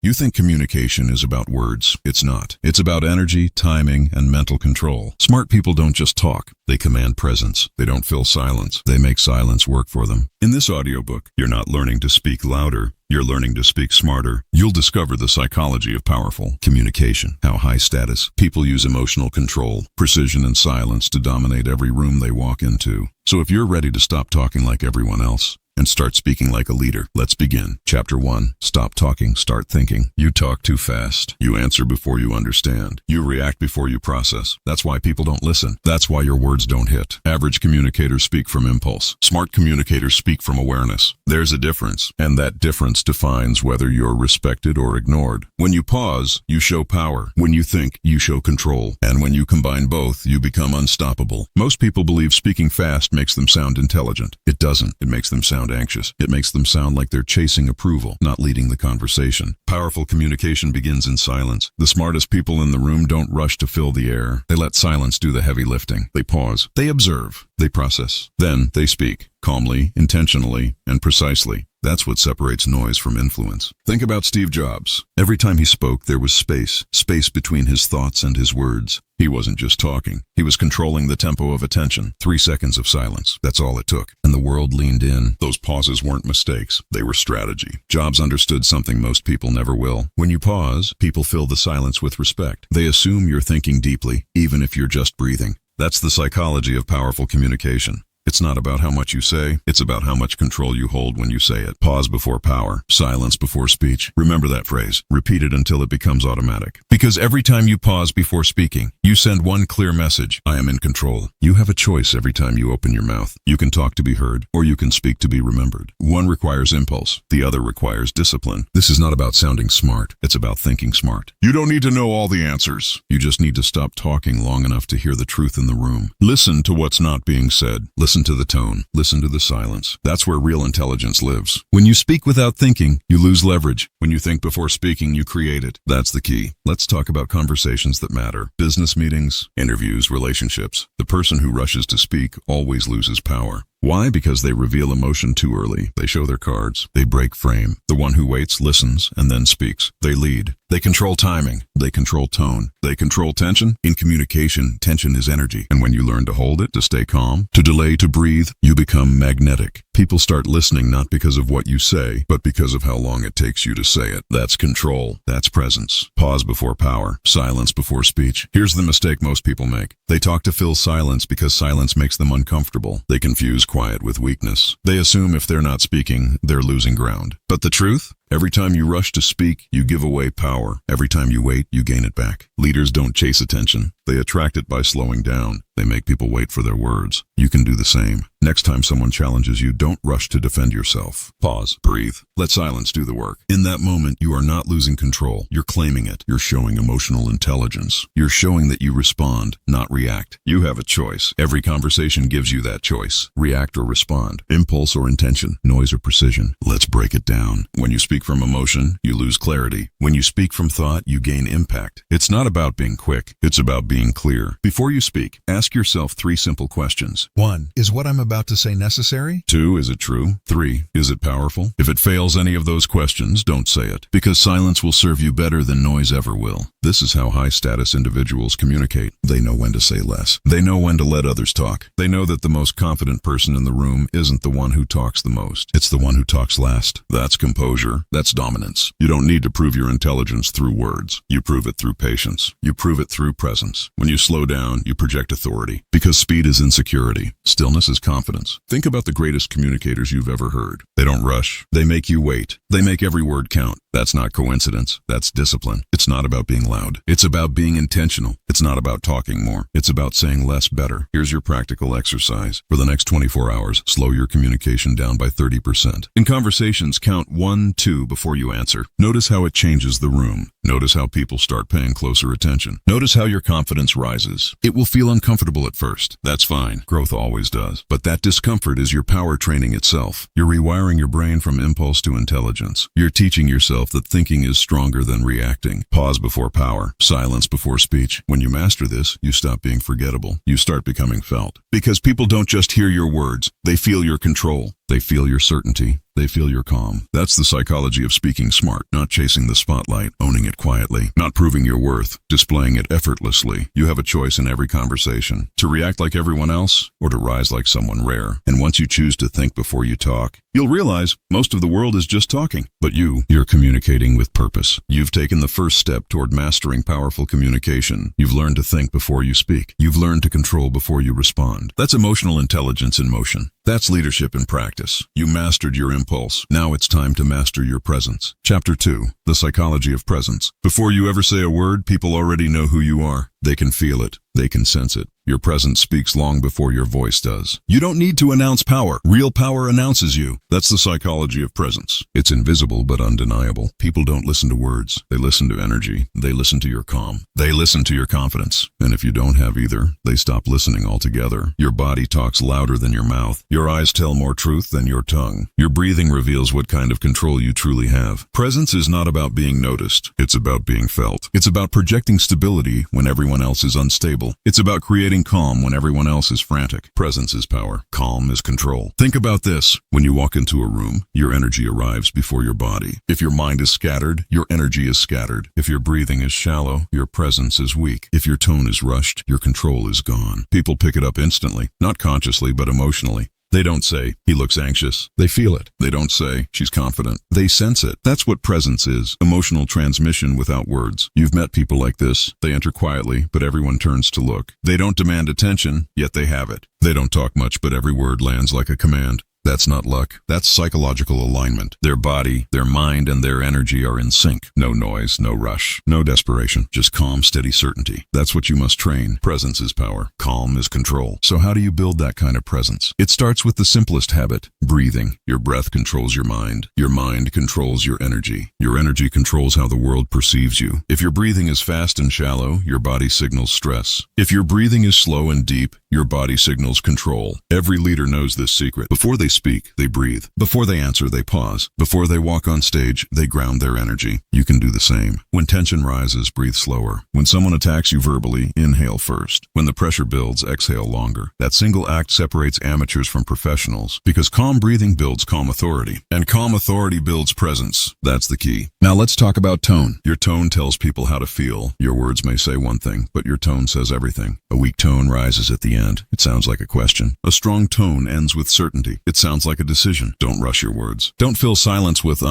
You think communication is about words. It's not. It's about energy, timing, and mental control. Smart people don't just talk. They command presence. They don't fill silence. They make silence work for them. In this audiobook, you're not learning to speak louder. You're learning to speak smarter. You'll discover the psychology of powerful communication, how high status people use emotional control, precision, and silence to dominate every room they walk into. So if you're ready to stop talking like everyone else and start speaking like a leader, let's begin. Chapter 1. Stop talking, start thinking. You talk too fast. You answer before you understand. You react before you process. That's why people don't listen. That's why your words don't hit. Average communicators speak from impulse. Smart communicators speak from awareness. There's a difference, and that difference defines whether you're respected or ignored. When you pause, you show power. When you think, you show control. And when you combine both, you become unstoppable. Most people believe speaking fast makes them sound intelligent. It doesn't. It makes them sound anxious. It makes them sound like they're chasing approval, not leading the conversation. Powerful communication begins in silence. The smartest people in the room don't rush to fill the air. They let silence do the heavy lifting. They pause. They observe. They process. Then they speak, calmly, intentionally, and precisely. That's what separates noise from influence. Think about Steve Jobs. Every time he spoke, there was space between his thoughts and his words. He wasn't just talking. He was controlling the tempo of attention. 3 seconds of silence. That's all it took. And the world leaned in. Those pauses weren't mistakes. They were strategy. Jobs understood something most people never will. When you pause, people fill the silence with respect. They assume you're thinking deeply, even if you're just breathing. That's the psychology of powerful communication. It's not about how much you say, it's about how much control you hold when you say it. Pause before power, silence before speech. Remember that phrase. Repeat it until it becomes automatic. Because every time you pause before speaking, you send one clear message: I am in control. You have a choice every time you open your mouth. You can talk to be heard, or you can speak to be remembered. One requires impulse, the other requires discipline. This is not about sounding smart, it's about thinking smart. You don't need to know all the answers. You just need to stop talking long enough to hear the truth in the room. Listen to what's not being said. Listen to the tone. Listen to the silence. That's where real intelligence lives. When you speak without thinking, you lose leverage. When you think before speaking, you create it. That's the key. Let's talk about conversations that matter. Business meetings, interviews, relationships. The person who rushes to speak always loses power. Why? Because they reveal emotion too early. They show their cards. They break frame. The one who waits listens and then speaks. They lead. They control timing. They control tone. They control tension. In communication, tension is energy. And when you learn to hold it, to stay calm, to delay, to breathe, you become magnetic. People start listening not because of what you say, but because of how long it takes you to say it. That's control. That's presence. Pause before power. Silence before speech. Here's the mistake most people make. They talk to fill silence because silence makes them uncomfortable. They confuse quiet with weakness. They assume if they're not speaking, they're losing ground. But the truth? Every time you rush to speak, you give away power. Every time you wait, you gain it back. Leaders don't chase attention. They attract it by slowing down. They make people wait for their words. You can do the same. Next time someone challenges you, don't rush to defend yourself. Pause. Breathe. Let silence do the work. In that moment, you are not losing control. You're claiming it. You're showing emotional intelligence. You're showing that you respond, not react. You have a choice. Every conversation gives you that choice. React or respond. Impulse or intention. Noise or precision. Let's break it down. When you speak from emotion, you lose clarity. When you speak from thought, you gain impact. It's not about being quick. It's about being clear. Before you speak, ask yourself 3 simple questions. 1. Is what I'm about to say necessary? 2. Is it true? 3. Is it powerful? If it fails any of those questions, don't say it. Because silence will serve you better than noise ever will. This is how high-status individuals communicate. They know when to say less. They know when to let others talk. They know that the most confident person in the room isn't the one who talks the most. It's the one who talks last. That's composure. That's dominance. You don't need to prove your intelligence through words. You prove it through patience. You prove it through presence. When you slow down, you project authority. Because speed is insecurity. Stillness is confidence. Think about the greatest communicators you've ever heard. They don't rush. They make you wait. They make every word count. That's not coincidence. That's discipline. It's not about being loud. It's about being intentional. It's not about talking more. It's about saying less better. Here's your practical exercise. For the next 24 hours, slow your communication down by 30%. In conversations, count 1, 2 before you answer. Notice how it changes the room. Notice how people start paying closer attention. Notice how your confidence rises. It will feel uncomfortable at first. That's fine. Growth always does. But that discomfort is your power training itself. You're rewiring your brain from impulse to intelligence. You're teaching yourself that thinking is stronger than reacting. Pause before power. Silence before speech. When you master this, you stop being forgettable. You start becoming felt. Because people don't just hear your words. They feel your control. They feel your certainty. They feel your calm. That's the psychology of speaking smart, not chasing the spotlight, owning it quietly, not proving your worth, displaying it effortlessly. You have a choice in every conversation, to react like everyone else or to rise like someone rare. And once you choose to think before you talk, you'll realize most of the world is just talking. But you're communicating with purpose. You've taken the first step toward mastering powerful communication. You've learned to think before you speak. You've learned to control before you respond. That's emotional intelligence in motion. That's leadership in practice. You mastered your impulse. Now it's time to master your presence. Chapter 2. The Psychology of Presence. Before you ever say a word, people already know who you are. They can feel it. They can sense it. Your presence speaks long before your voice does. You don't need to announce power. Real power announces you. That's the psychology of presence. It's invisible but undeniable. People don't listen to words. They listen to energy. They listen to your calm. They listen to your confidence. And if you don't have either, they stop listening altogether. Your body talks louder than your mouth. Your eyes tell more truth than your tongue. Your breathing reveals what kind of control you truly have. Presence is not about being noticed. It's about being felt. It's about projecting stability when everyone else is unstable. It's about creating calm when everyone else is frantic. Presence is power. Calm is control. Think about this. When you walk into a room, your energy arrives before your body. If your mind is scattered, your energy is scattered. If your breathing is shallow, your presence is weak. If your tone is rushed, your control is gone. People pick it up instantly, not consciously but emotionally. They don't say, he looks anxious. They feel it. They don't say, she's confident. They sense it. That's what presence is. Emotional transmission without words. You've met people like this. They enter quietly, but everyone turns to look. They don't demand attention, yet they have it. They don't talk much, but every word lands like a command. That's not luck. That's psychological alignment. Their body, their mind, and their energy are in sync. No noise, no rush, no desperation, just calm, steady certainty. That's what you must train. Presence is power. Calm is control. So how do you build that kind of presence? It starts with the simplest habit, breathing. Your breath controls your mind. Your mind controls your energy. Your energy controls how the world perceives you. If your breathing is fast and shallow, your body signals stress. If your breathing is slow and deep, your body signals control. Every leader knows this secret. Before they speak, they breathe. Before they answer, they pause. Before they walk on stage, they ground their energy. You can do the same. When tension rises, breathe slower. When someone attacks you verbally, inhale first. When the pressure builds, exhale longer. That single act separates amateurs from professionals because calm breathing builds calm authority. And calm authority builds presence. That's the key. Now let's talk about tone. Your tone tells people how to feel. Your words may say one thing, but your tone says everything. A weak tone rises at the end. It sounds like a question. A strong tone ends with certainty. It sounds like a decision. Don't rush your words. Don't fill silence with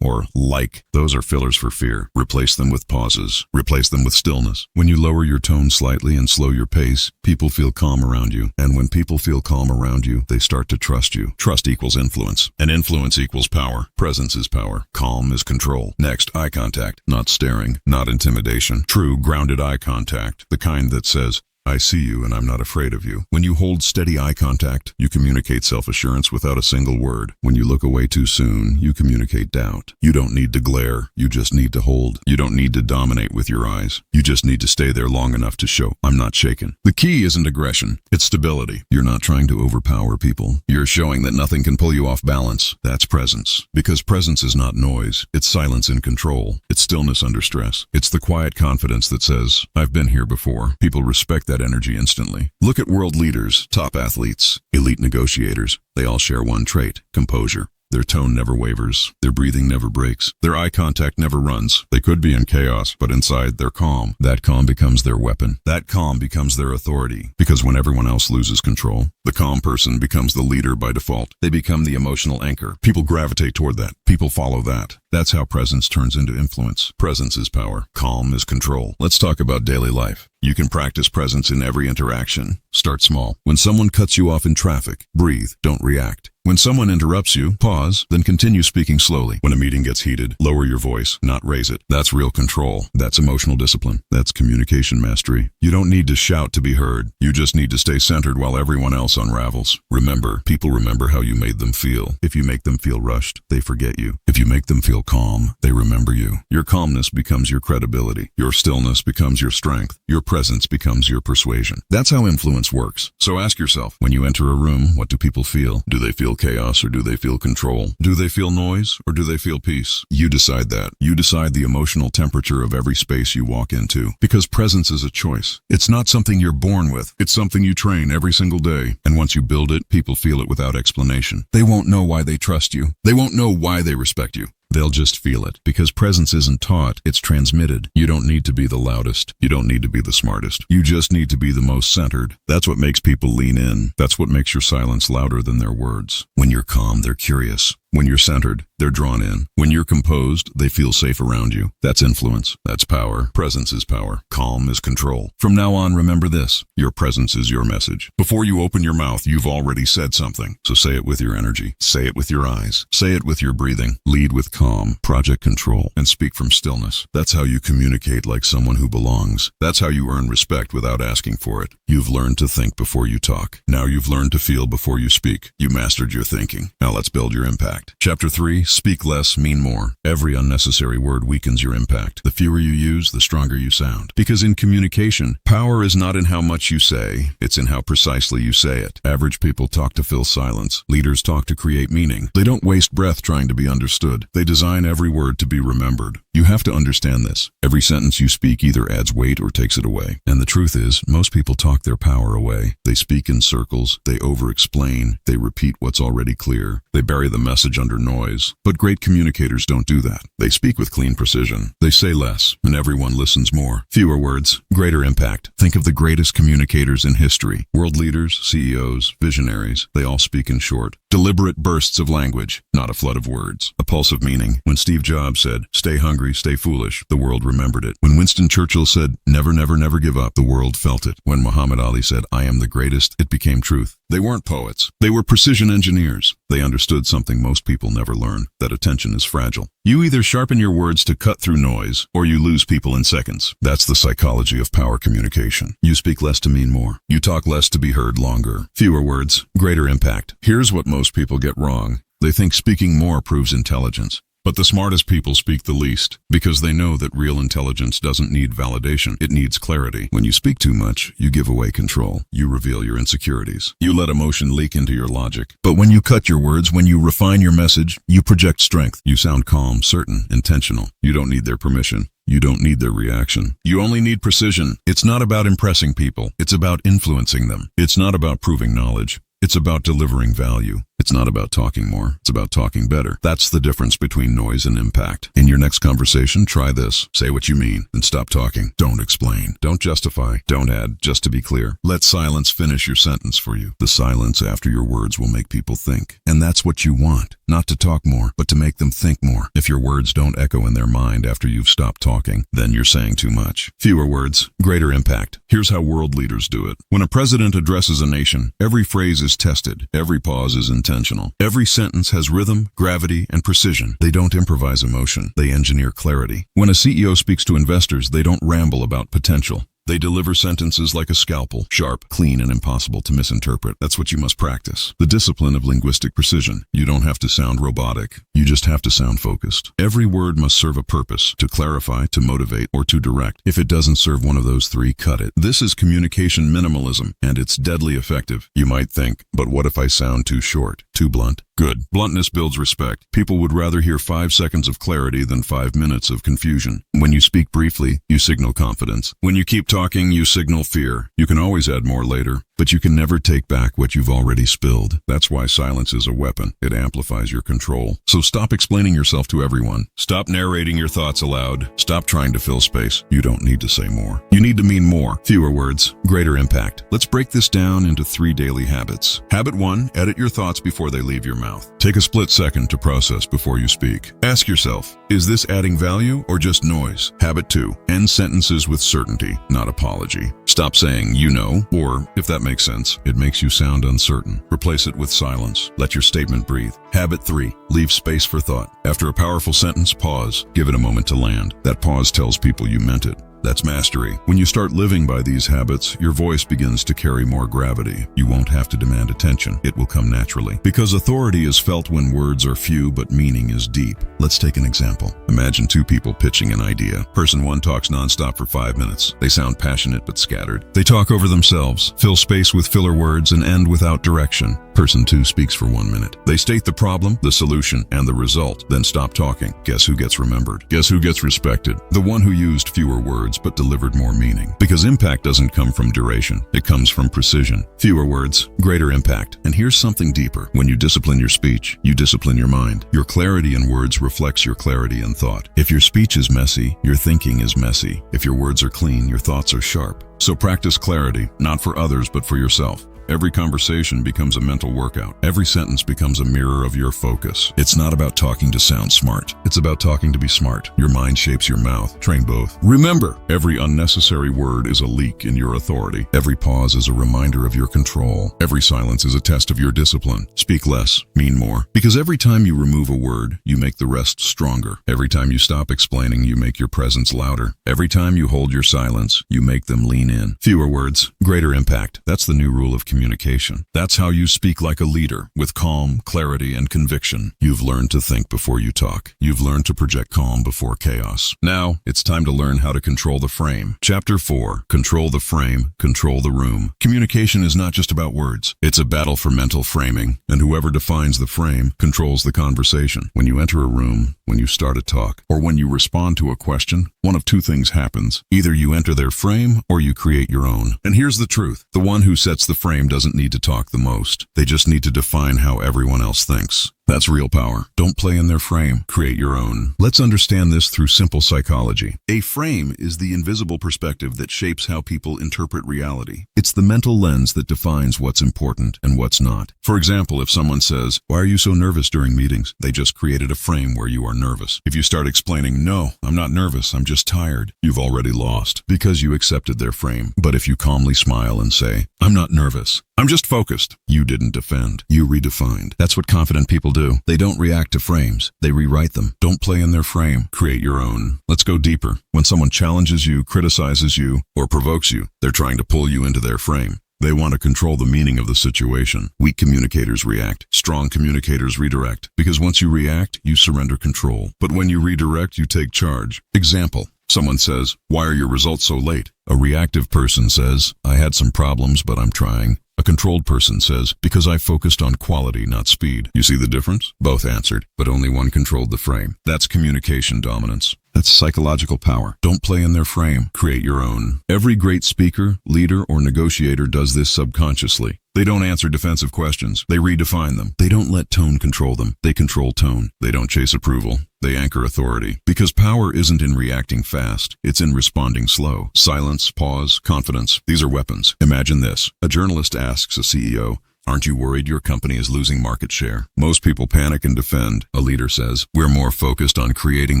or like. Those are fillers for fear. Replace them with pauses. Replace them with stillness. When you lower your tone slightly and slow your pace, people feel calm around you. And when people feel calm around you, they start to trust you. Trust equals influence. And influence equals power. Presence is power. Calm is control. Next, eye contact. Not staring. Not intimidation. True, grounded eye contact. The kind that says, I see you and I'm not afraid of you. When you hold steady eye contact, you communicate self-assurance without a single word. When you look away too soon, you communicate doubt. You don't need to glare. You just need to hold. You don't need to dominate with your eyes. You just need to stay there long enough to show, I'm not shaken. The key isn't aggression. It's stability. You're not trying to overpower people. You're showing that nothing can pull you off balance. That's presence. Because presence is not noise. It's silence in control. It's stillness under stress. It's the quiet confidence that says, I've been here before. People respect that energy instantly. Look at world leaders, top athletes, elite negotiators. They all share one trait, composure. Their tone never wavers. Their breathing never breaks. Their eye contact never runs. They could be in chaos, but inside they're calm. That calm becomes their weapon. That calm becomes their authority. Because when everyone else loses control, the calm person becomes the leader by default. They become the emotional anchor. People gravitate toward that. People follow that. That's how presence turns into influence. Presence is power. Calm is control. Let's talk about daily life. You can practice presence in every interaction. Start small. When someone cuts you off in traffic, breathe, don't react. When someone interrupts you, pause, then continue speaking slowly. When a meeting gets heated, lower your voice, not raise it. That's real control. That's emotional discipline. That's communication mastery. You don't need to shout to be heard. You just need to stay centered while everyone else unravels. Remember, people remember how you made them feel. If you make them feel rushed, they forget you. If you make them feel calm, they remember you. Your calmness becomes your credibility. Your stillness becomes your strength. Your presence becomes your persuasion. That's how influence works. So ask yourself, when you enter a room, what do people feel? Do they feel feel chaos or do they feel control? Do they feel noise or do they feel peace? You decide that. You decide the emotional temperature of every space you walk into. Because presence is a choice. It's not something you're born with. It's something you train every single day. And once you build it, people feel it without explanation. They won't know why they trust you. They won't know why they respect you. They'll just feel it. Because presence isn't taught, it's transmitted. You don't need to be the loudest. You don't need to be the smartest. You just need to be the most centered. That's what makes people lean in. That's what makes your silence louder than their words. When you're calm, they're curious. When you're centered, they're drawn in. When you're composed, they feel safe around you. That's influence. That's power. Presence is power. Calm is control. From now on, remember this. Your presence is your message. Before you open your mouth, you've already said something. So say it with your energy. Say it with your eyes. Say it with your breathing. Lead with calm, project control, and speak from stillness. That's how you communicate like someone who belongs. That's how you earn respect without asking for it. You've learned to think before you talk. Now you've learned to feel before you speak. You mastered your thinking. Now let's build your impact. Chapter 3, Speak Less, Mean More. Every unnecessary word weakens your impact. The fewer you use, the stronger you sound. Because in communication, power is not in how much you say, it's in how precisely you say it. Average people talk to fill silence. Leaders talk to create meaning. They don't waste breath trying to be understood. They design every word to be remembered. You have to understand this. Every sentence you speak either adds weight or takes it away. And the truth is, most people talk their power away. They speak in circles. They over-explain. They repeat what's already clear. They bury the message under noise. But great communicators don't do that. They speak with clean precision. They say less, and everyone listens more. Fewer words, greater impact. Think of the greatest communicators in history. World leaders, CEOs, visionaries. They all speak in short, deliberate bursts of language, not a flood of words. A pulse of meaning. When Steve Jobs said, "Stay hungry, stay foolish," the world remembered it. When Winston Churchill said, "Never, never, never give up," the world felt it. When Muhammad Ali said, "I am the greatest," it became truth. They weren't poets. They were precision engineers. They understood something most people never learn, that attention is fragile. You either sharpen your words to cut through noise, or you lose people in seconds. That's the psychology of power communication. You speak less to mean more. You talk less to be heard longer. Fewer words, greater impact. Here's what most people get wrong. They think speaking more proves intelligence. But the smartest people speak the least, because they know that real intelligence doesn't need validation, it needs clarity. When you speak too much, you give away control. You reveal your insecurities. You let emotion leak into your logic. But when you cut your words, when you refine your message, you project strength. You sound calm, certain, intentional. You don't need their permission. You don't need their reaction. You only need precision. It's not about impressing people. It's about influencing them. It's not about proving knowledge. It's about delivering value. It's not about talking more. It's about talking better. That's the difference between noise and impact. In your next conversation, try this. Say what you mean and stop talking. Don't explain. Don't justify. Don't add, just to be clear. Let silence finish your sentence for you. The silence after your words will make people think. And that's what you want. Not to talk more, but to make them think more. If your words don't echo in their mind after you've stopped talking, then you're saying too much. Fewer words, greater impact. Here's how world leaders do it. When a president addresses a nation, every phrase is tested. Every pause is intentional. Every sentence has rhythm, gravity, and precision. They don't improvise emotion. They engineer clarity. When a CEO speaks to investors, they don't ramble about potential. They deliver sentences like a scalpel, sharp, clean, and impossible to misinterpret. That's what you must practice. The discipline of linguistic precision. You don't have to sound robotic. You just have to sound focused. Every word must serve a purpose, to clarify, to motivate, or to direct. If it doesn't serve one of those three, cut it. This is communication minimalism, and it's deadly effective. You might think, but what if I sound too short, too blunt? Good. Bluntness builds respect. People would rather hear 5 seconds of clarity than 5 minutes of confusion. When you speak briefly, you signal confidence. When you keep talking, you signal fear. You can always add more later, but you can never take back what you've already spilled. That's why silence is a weapon. It amplifies your control. So stop explaining yourself to everyone. Stop narrating your thoughts aloud. Stop trying to fill space. You don't need to say more. You need to mean more. Fewer words, greater impact. Let's break this down into 3 daily habits. Habit 1, edit your thoughts before they leave your mouth. Take a split second to process before you speak. Ask yourself, is this adding value or just noise? Habit 2, end sentences with certainty, not apology. Stop saying, you know, or, if that makes sense, it makes you sound uncertain. Replace it with silence. Let your statement breathe. Habit 3, leave space for thought. After a powerful sentence, pause. Give it a moment to land. That pause tells people you meant it. That's mastery. When you start living by these habits, your voice begins to carry more gravity. You won't have to demand attention. It will come naturally. Because authority is felt when words are few but meaning is deep. Let's take an example. Imagine 2 people pitching an idea. Person 1 talks nonstop for 5 minutes. They sound passionate but scattered. They talk over themselves, fill space with filler words, and end without direction. Person 2 speaks for 1 minute. They state the problem, the solution, and the result, then stop talking. Guess who gets remembered? Guess who gets respected? The one who used fewer words but delivered more meaning. Because impact doesn't come from duration. It comes from precision. Fewer words, greater impact. And here's something deeper. When you discipline your speech, you discipline your mind. Your clarity in words reflects your clarity in thought. If your speech is messy, your thinking is messy. If your words are clean, your thoughts are sharp. So practice clarity, not for others, but for yourself. Every conversation becomes a mental workout. Every sentence becomes a mirror of your focus. It's not about talking to sound smart. It's about talking to be smart. Your mind shapes your mouth. Train both. Remember, every unnecessary word is a leak in your authority. Every pause is a reminder of your control. Every silence is a test of your discipline. Speak less, mean more. Because every time you remove a word, you make the rest stronger. Every time you stop explaining, you make your presence louder. Every time you hold your silence, you make them lean in. Fewer words, greater impact. That's the new rule of communication. That's how you speak like a leader, with calm, clarity, and conviction. You've learned to think before you talk. You've learned to project calm before chaos. Now, it's time to learn how to control the frame. Chapter 4. Control the frame, control the room. Communication is not just about words. It's a battle for mental framing, and whoever defines the frame controls the conversation. When you enter a room, when you start a talk, or when you respond to a question, one of two things happens. Either you enter their frame, or you create your own. And here's the truth. The one who sets the frame doesn't need to talk the most. They just need to define how everyone else thinks. That's real power. Don't play in their frame. Create your own. Let's understand this through simple psychology. A frame is the invisible perspective that shapes how people interpret reality. It's the mental lens that defines what's important and what's not. For example, if someone says, "Why are you so nervous during meetings?" They just created a frame where you are nervous. If you start explaining, "No, I'm not nervous, I'm just tired," you've already lost because you accepted their frame. But if you calmly smile and say, "I'm not nervous, I'm just focused," you didn't defend, you redefined. That's what confident people do. They don't react to frames, they rewrite them. Don't play in their frame, create your own. Let's go deeper. When someone challenges you, criticizes you, or provokes you, they're trying to pull you into their frame. They want to control the meaning of the situation. Weak communicators react. Strong communicators redirect. Because once you react, you surrender control. But when you redirect, you take charge. Example. Someone says, "Why are your results so late?" A reactive person says, "I had some problems, but I'm trying." A controlled person says, "Because I focused on quality, not speed." You see the difference? Both answered, but only one controlled the frame. That's communication dominance. That's psychological power. Don't play in their frame. Create your own. Every great speaker, leader, or negotiator does this subconsciously. They don't answer defensive questions. They redefine them. They don't let tone control them. They control tone. They don't chase approval. They anchor authority. Because power isn't in reacting fast. It's in responding slow. Silence, pause, confidence. These are weapons. Imagine this. A journalist asks a CEO, "Aren't you worried your company is losing market share?" Most people panic and defend. A leader says, "We're more focused on creating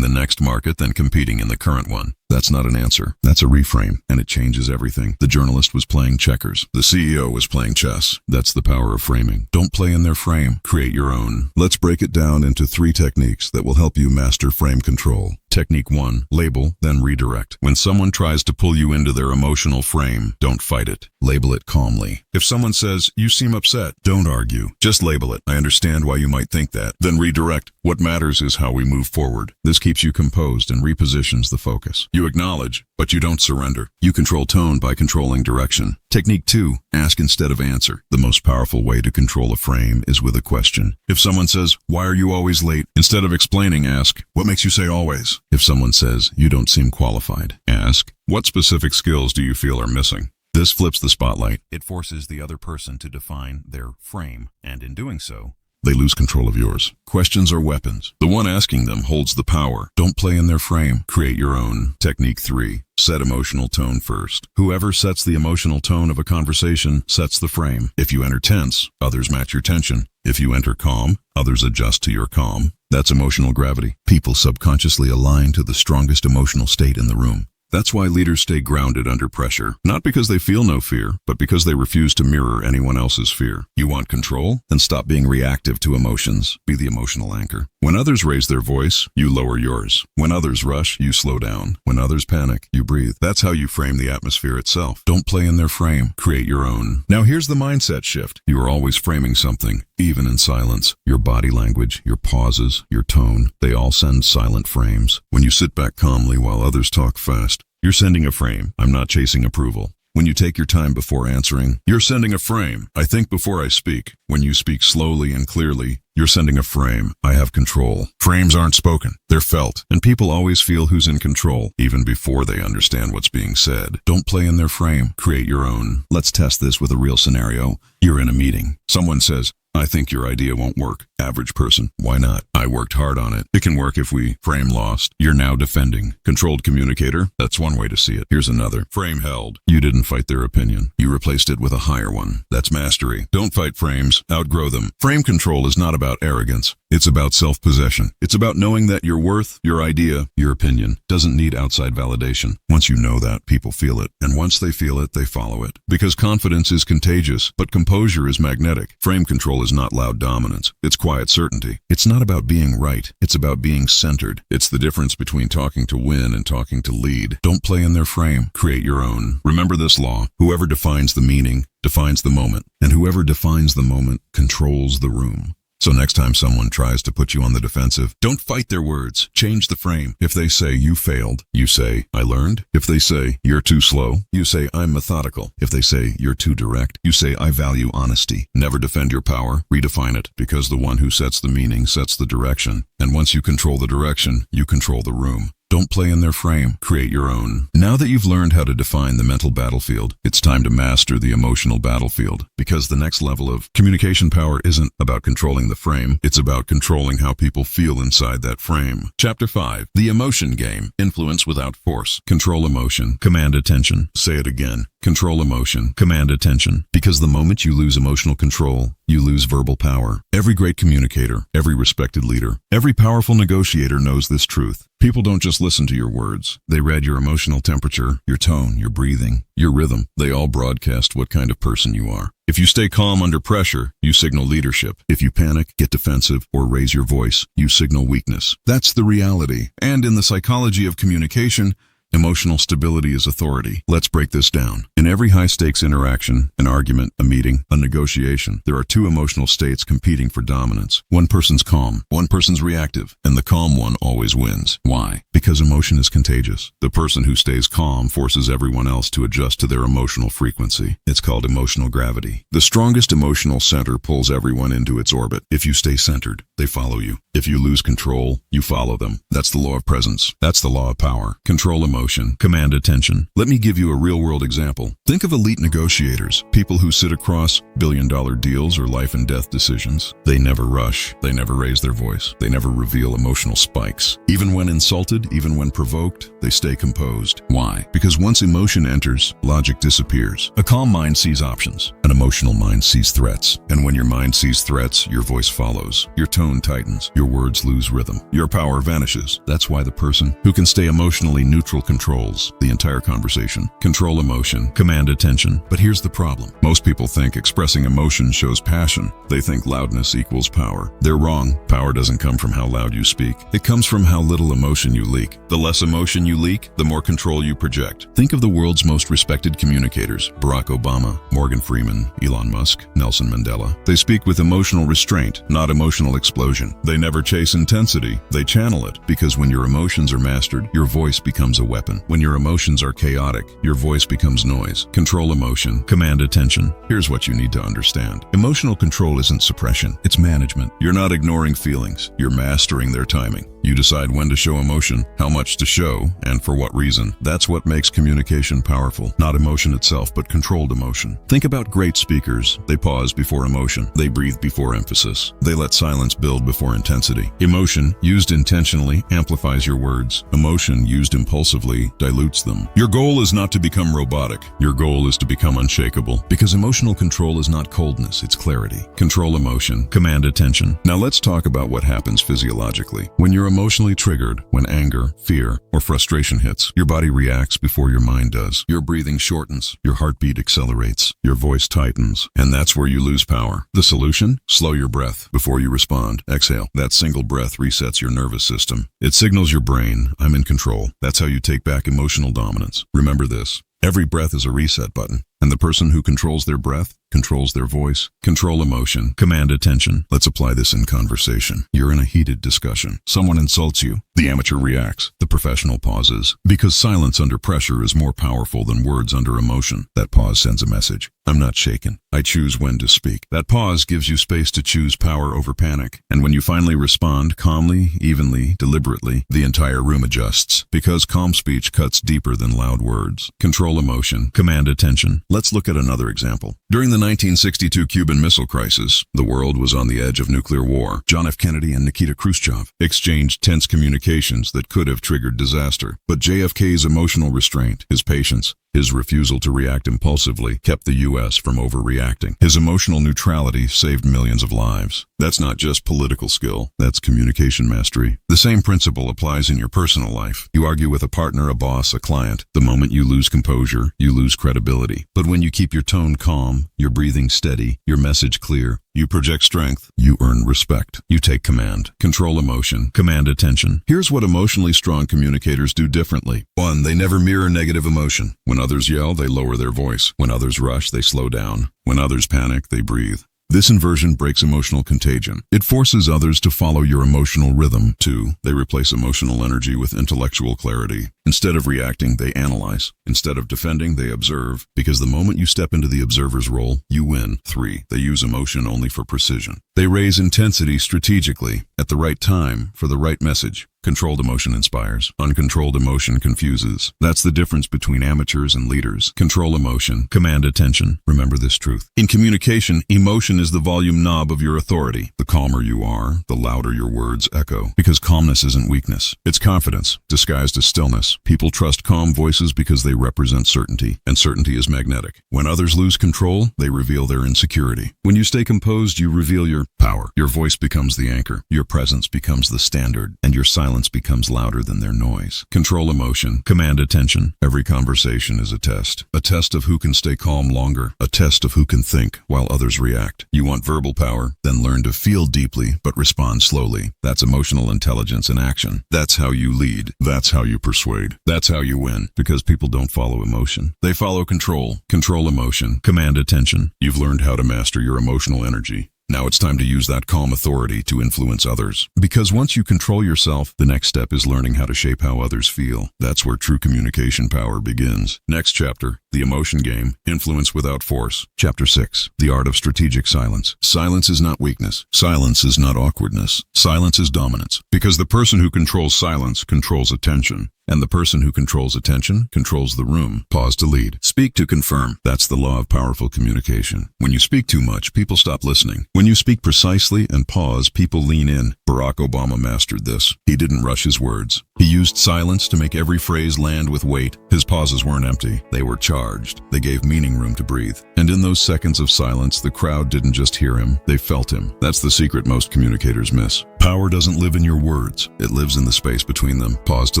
the next market than competing in the current one." That's not an answer. That's a reframe, and it changes everything. The journalist was playing checkers. The CEO was playing chess. That's the power of framing. Don't play in their frame. Create your own. Let's break it down into 3 techniques that will help you master frame control. Technique 1, label, then redirect. When someone tries to pull you into their emotional frame, don't fight it. Label it calmly. If someone says, "You seem upset," don't argue. Just label it. "I understand why you might think that." Then redirect. What matters is how we move forward. This keeps you composed and repositions the focus. You acknowledge, but you don't surrender. You control tone by controlling direction. Technique 2, ask instead of answer. The most powerful way to control a frame is with a question. If someone says, "Why are you always late?" instead of explaining, ask, "What makes you say always?" If someone says, "You don't seem qualified," ask, "What specific skills do you feel are missing?" This flips the spotlight. It forces the other person to define their frame, and in doing so, they lose control of yours. Questions are weapons. The one asking them holds the power. Don't play in their frame. Create your own. Technique 3, set emotional tone first. Whoever sets the emotional tone of a conversation sets the frame. If you enter tense, others match your tension. If you enter calm, others adjust to your calm. That's emotional gravity. People subconsciously align to the strongest emotional state in the room. That's why leaders stay grounded under pressure, not because they feel no fear, but because they refuse to mirror anyone else's fear. You want control? Then stop being reactive to emotions. Be the emotional anchor. When others raise their voice, you lower yours. When others rush, you slow down. When others panic, you breathe. That's how you frame the atmosphere itself. Don't play in their frame. Create your own. Now here's the mindset shift. You are always framing something, even in silence. Your body language, your pauses, your tone, they all send silent frames. When you sit back calmly while others talk fast, you're sending a frame. I'm not chasing approval. When you take your time before answering, you're sending a frame. I think before I speak. When you speak slowly and clearly, you're sending a frame. I have control. Frames aren't spoken. They're felt. And people always feel who's in control, even before they understand what's being said. Don't play in their frame. Create your own. Let's test this with a real scenario. You're in a meeting. Someone says, I think your idea won't work. Average person, why not? I worked hard on it. It can work if we frame lost. You're now defending. Controlled communicator, that's one way to see it. Here's another. Frame held. You didn't fight their opinion. You replaced it with a higher one. That's mastery. Don't fight frames. Outgrow them. Frame control is not about arrogance. It's about self-possession. It's about knowing that your worth, your idea, your opinion doesn't need outside validation. Once you know that, people feel it. And once they feel it, they follow it. Because confidence is contagious, but composure is magnetic. Frame control is not loud dominance. It's quiet certainty. It's not about being right. It's about being centered. It's the difference between talking to win and talking to lead. Don't play in their frame. Create your own. Remember this law. Whoever defines the meaning defines the moment, and whoever defines the moment controls the room. So next time someone tries to put you on the defensive, don't fight their words. Change the frame. If they say you failed, you say I learned. If they say you're too slow, you say I'm methodical. If they say you're too direct, you say I value honesty. Never defend your power. Redefine it, because the one who sets the meaning sets the direction. And once you control the direction, you control the room. Don't play in their frame. Create your own. Now that you've learned how to define the mental battlefield, it's time to master the emotional battlefield, because the next level of communication power isn't about controlling the frame. It's about controlling how people feel inside that frame. Chapter 5. The emotion game. Influence without force. Control emotion. Command attention. Say it again. Control emotion. Command attention. Because the moment you lose emotional control, you lose verbal power. Every great communicator, every respected leader, every powerful negotiator knows this truth. People don't just listen to your words. They read your emotional temperature, your tone, your breathing, your rhythm. They all broadcast what kind of person you are. If you stay calm under pressure, you signal leadership. If you panic, get defensive, or raise your voice, you signal weakness. That's the reality. And in the psychology of communication, emotional stability is authority. Let's break this down. In every high-stakes interaction, an argument, a meeting, a negotiation, there are two emotional states competing for dominance. One person's calm, one person's reactive, and the calm one always wins. Why? Because emotion is contagious. The person who stays calm forces everyone else to adjust to their emotional frequency. It's called emotional gravity. The strongest emotional center pulls everyone into its orbit. If you stay centered, they follow you. If you lose control, you follow them. That's the law of presence. That's the law of power. Control emotion. Command attention. Let me give you a real-world example. Think of elite negotiators, people who sit across billion-dollar deals or life and death decisions. They never rush. They never raise their voice. They never reveal emotional spikes. Even when insulted, even when provoked, they stay composed. Why? Because once emotion enters, logic disappears. A calm mind sees options. An emotional mind sees threats. And when your mind sees threats, your voice follows. Your tone tightens. Your words lose rhythm. Your power vanishes. That's why the person who can stay emotionally neutral controls the entire conversation. Control emotion. Command attention. But here's the problem. Most people think expressing emotion shows passion. They think loudness equals power. They're wrong. Power doesn't come from how loud you speak. It comes from how little emotion you leak. The less emotion you leak, the more control you project. Think of the world's most respected communicators: Barack Obama, Morgan Freeman, Elon Musk, Nelson Mandela. They speak with emotional restraint, not emotional explosion. They never chase intensity. They channel it, because when your emotions are mastered, your voice becomes a weapon. When your emotions are chaotic, your voice becomes noise. Control emotion. Command attention. Here's what you need to understand. Emotional control isn't suppression. It's management. You're not ignoring feelings. You're mastering their timing. You decide when to show emotion, how much to show, and for what reason. That's what makes communication powerful. Not emotion itself, but controlled emotion. Think about great speakers. They pause before emotion. They breathe before emphasis. They let silence build before intensity. Emotion, used intentionally, amplifies your words. Emotion, used impulsively, dilutes them. Your goal is not to become robotic. Your goal is to become unshakable. Because emotional control is not coldness, it's clarity. Control emotion. Command attention. Now let's talk about what happens physiologically. When you're emotionally triggered, when anger, fear, or frustration hits, your body reacts before your mind does. Your breathing shortens, your heartbeat accelerates, your voice tightens, and that's where you lose power. The solution? Slow your breath before you respond. Exhale. That single breath resets your nervous system. It signals your brain, I'm in control. That's how you take back emotional dominance. Remember this. Every breath is a reset button, and the person who controls their breath controls their voice. Control emotion, command attention. Let's apply this in conversation. You're in a heated discussion. Someone insults you. The amateur reacts. The professional pauses. Because silence under pressure is more powerful than words under emotion. That pause sends a message. I'm not shaken. I choose when to speak. That pause gives you space to choose power over panic. And when you finally respond calmly, evenly, deliberately, the entire room adjusts. Because calm speech cuts deeper than loud words. Control emotion, command attention. Let's look at another example. During the 1962 Cuban Missile Crisis, the world was on the edge of nuclear war. John F. Kennedy and Nikita Khrushchev exchanged tense communications that could have triggered disaster. But JFK's emotional restraint, his patience, his refusal to react impulsively kept the U.S. from overreacting. His emotional neutrality saved millions of lives. That's not just political skill, that's communication mastery. The same principle applies in your personal life. You argue with a partner, a boss, a client. The moment you lose composure, you lose credibility. But when you keep your tone calm, your breathing steady, your message clear, you project strength, you earn respect. You take command, control emotion, command attention. Here's what emotionally strong communicators do differently. 1. They never mirror negative emotion. When others yell, they lower their voice. When others rush, they slow down. When others panic, they breathe. This inversion breaks emotional contagion. It forces others to follow your emotional rhythm. 2. They replace emotional energy with intellectual clarity. Instead of reacting, they analyze. Instead of defending, they observe. Because the moment you step into the observer's role, you win. 3. They use emotion only for precision. They raise intensity strategically, at the right time, for the right message. Controlled emotion inspires. Uncontrolled emotion confuses. That's the difference between amateurs and leaders. Control emotion. Command attention. Remember this truth. In communication, emotion is the volume knob of your authority. The calmer you are, the louder your words echo. Because calmness isn't weakness. It's confidence, disguised as stillness. People trust calm voices because they represent certainty, and certainty is magnetic. When others lose control, they reveal their insecurity. When you stay composed, you reveal your power. Your voice becomes the anchor. Your presence becomes the standard. And your silence becomes louder than their noise. Control emotion. Command attention. Every conversation is a test. A test of who can stay calm longer. A test of who can think while others react. You want verbal power? Then learn to feel deeply but respond slowly. That's emotional intelligence in action. That's how you lead. That's how you persuade. That's how you win. Because people don't follow emotion. They follow control. Control emotion. Command attention. You've learned how to master your emotional energy. Now it's time to use that calm authority to influence others. Because once you control yourself, the next step is learning how to shape how others feel. That's where true communication power begins. Next chapter, the emotion game, influence without force. Chapter 6, the art of strategic silence. Silence is not weakness. Silence is not awkwardness. Silence is dominance. Because the person who controls silence controls attention. And the person who controls attention controls the room. Pause to lead. Speak to confirm. That's the law of powerful communication. When you speak too much, people stop listening. When you speak precisely and pause, people lean in. Barack Obama mastered this. He didn't rush his words. He used silence to make every phrase land with weight. His pauses weren't empty. They were charged. They gave meaning room to breathe. And in those seconds of silence, the crowd didn't just hear him, they felt him. That's the secret most communicators miss. Power doesn't live in your words. It lives in the space between them. Pause to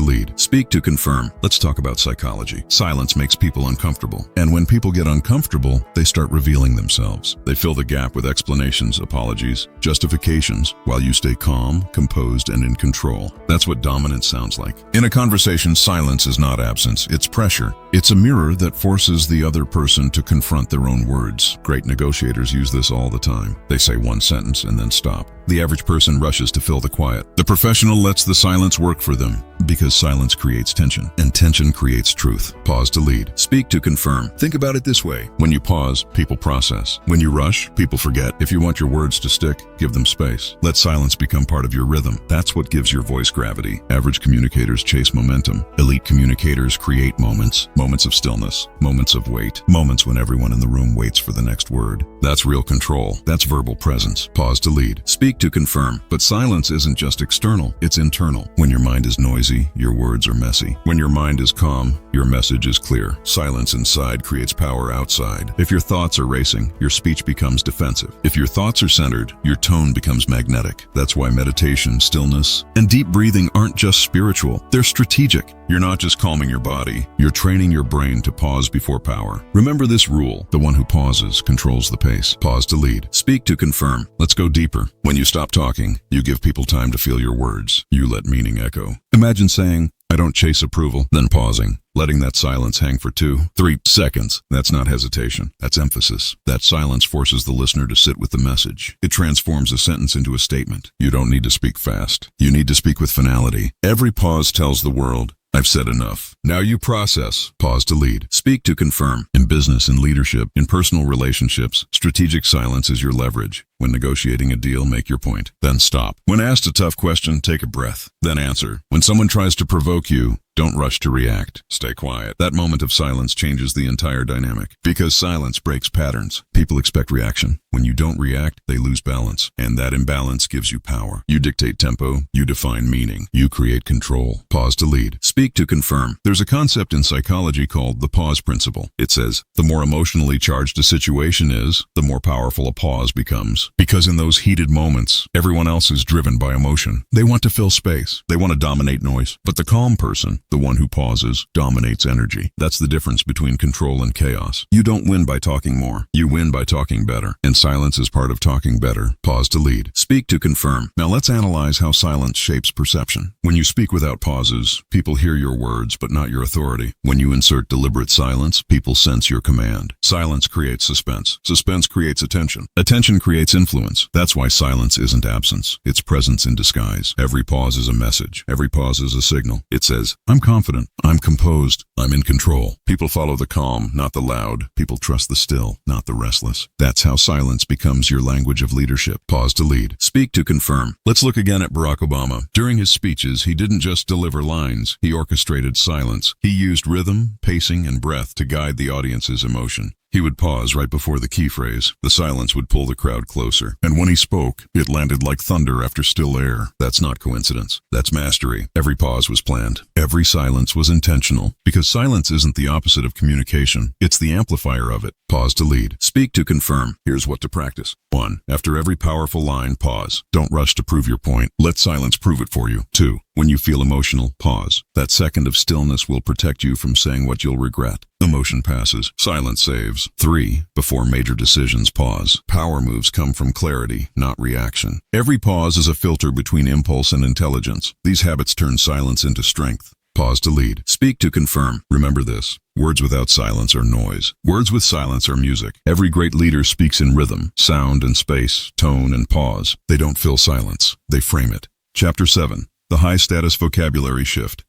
lead. Speak to confirm. Let's talk about psychology. Silence makes people uncomfortable. And when people get uncomfortable, they start revealing themselves. They fill the gap with explanations, apologies, justifications, while you stay calm, composed, and in control. That's what dominance sounds like. In a conversation, silence is not absence, it's pressure. It's a mirror that forces the other person to confront their own words. Great negotiators use this all the time. They say one sentence and then stop. The average person rushes to fill the quiet. The professional lets the silence work for them, because silence creates tension, and tension creates truth. Pause to lead. Speak to confirm. Think about it this way. When you pause, people process. When you rush, people forget. If you want your words to stick, give them space. Let silence become part of your rhythm. That's what gives your voice gravity. Average communicators chase momentum. Elite communicators create moments. Moments of stillness. Moments of wait. Moments when everyone in the room waits for the next word. That's real control. That's verbal presence. Pause to lead. Speak to confirm. But silence isn't just external, it's internal. When your mind is noisy, your words are messy. When your mind is calm, your message is clear. Silence inside creates power outside. If your thoughts are racing, your speech becomes defensive. If your thoughts are centered, your tone becomes magnetic. That's why meditation, stillness, and deep breathing aren't just spiritual, they're strategic. You're not just calming your body, you're training your brain to pause before power. Remember this rule: the one who pauses controls the pace. Pause to lead. Speak to confirm. Let's go deeper. When you stop talking, you give people time to feel your words. You let meaning echo. Imagine saying, I don't chase approval, then pausing. Letting that silence hang for 2, 3 seconds. That's not hesitation. That's emphasis. That silence forces the listener to sit with the message. It transforms a sentence into a statement. You don't need to speak fast. You need to speak with finality. Every pause tells the world, I've said enough. Now you process. Pause to lead. Speak to confirm. In business, in leadership, in personal relationships, strategic silence is your leverage. When negotiating a deal, make your point. Then stop. When asked a tough question, take a breath. Then answer. When someone tries to provoke you, don't rush to react. Stay quiet. That moment of silence changes the entire dynamic. Because silence breaks patterns. People expect reaction. When you don't react, they lose balance. And that imbalance gives you power. You dictate tempo. You define meaning. You create control. Pause to lead. Speak to confirm. There's a concept in psychology called the pause principle. It says, the more emotionally charged a situation is, the more powerful a pause becomes. Because in those heated moments, everyone else is driven by emotion. They want to fill space. They want to dominate noise. But the calm person, the one who pauses, dominates energy. That's the difference between control and chaos. You don't win by talking more. You win by talking better. And silence is part of talking better. Pause to lead. Speak to confirm. Now let's analyze how silence shapes perception. When you speak without pauses, people hear your words but not your authority. When you insert deliberate silence, people sense your command. Silence creates suspense. Suspense creates attention. Attention creates influence. That's why silence isn't absence. It's presence in disguise. Every pause is a message. Every pause is a signal. It says, I'm confident. I'm composed. I'm in control. People follow the calm, not the loud. People trust the still, not the restless. That's how silence becomes your language of leadership. Pause to lead. Speak to confirm. Let's look again at Barack Obama. During his speeches, he didn't just deliver lines. He orchestrated silence. He used rhythm, pacing, and breath to guide the audience's emotion. He would pause right before the key phrase. The silence would pull the crowd closer. And when he spoke, it landed like thunder after still air. That's not coincidence. That's mastery. Every pause was planned. Every silence was intentional. Because silence isn't the opposite of communication. It's the amplifier of it. Pause to lead. Speak to confirm. Here's what to practice. 1. After every powerful line, pause. Don't rush to prove your point. Let silence prove it for you. 2. When you feel emotional, pause. That second of stillness will protect you from saying what you'll regret. Emotion passes. Silence saves. 3. Before major decisions, pause. Power moves come from clarity, not reaction. Every pause is a filter between impulse and intelligence. These habits turn silence into strength. Pause to lead. Speak to confirm. Remember this. Words without silence are noise. Words with silence are music. Every great leader speaks in rhythm, sound and space, tone and pause. They don't fill silence. They frame it. Chapter 7. The high-status vocabulary shift.